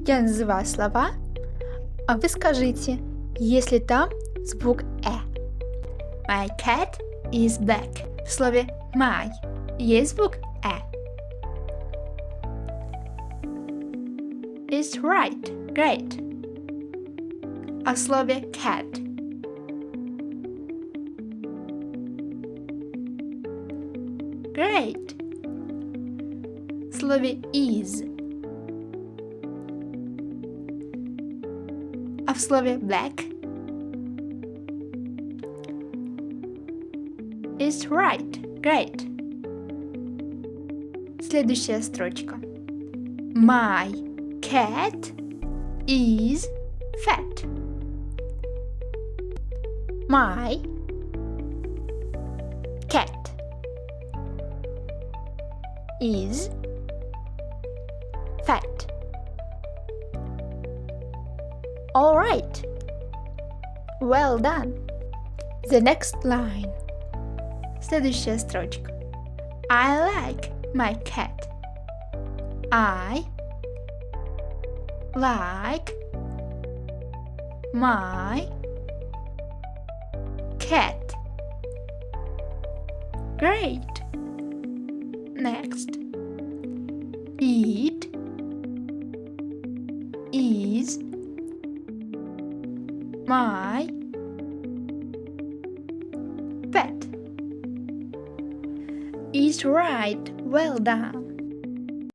Я называю слова, а вы скажите, есть ли там звук «э». My cat is black. В слове my есть звук «э». It's right. Great. А в слове cat great. В слове is. А в слове black is right. Great. Следующая строчка. My cat is fat. My cat is fat. All right. Well done. The next line. Следующая строчка. I like my cat. I like my cat. Great. Next. It is my pet. Is right. Well done.